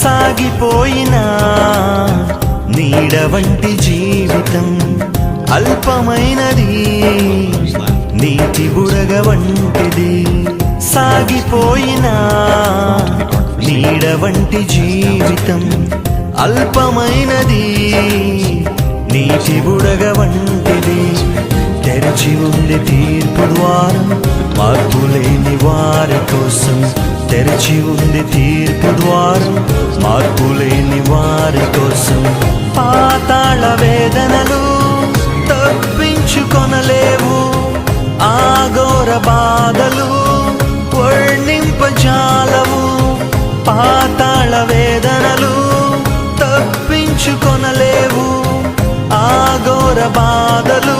సాగిపోయినా నీడ వంటి జీవితం అల్పమైనది, నీటి బుడగ వంటిది. సాగిపోయినా నీడ వంటి జీవితం అల్పమైనది, నీటి బుడగ వంటిది. తెరచి ఉంది తీర్పు ద్వారం మార్పులేని వారి కోసం. తెరచి ఉంది తీర్పు ద్వారం మార్పులేని వారి కోసం. పాతాళ వేదనలు తప్పించుకొనలేవు, ఆఘోర బాధలు వర్ణింపజాలవు. పాతాళ వేదనలు తప్పించుకొనలేవు, ఆఘోర బాధలు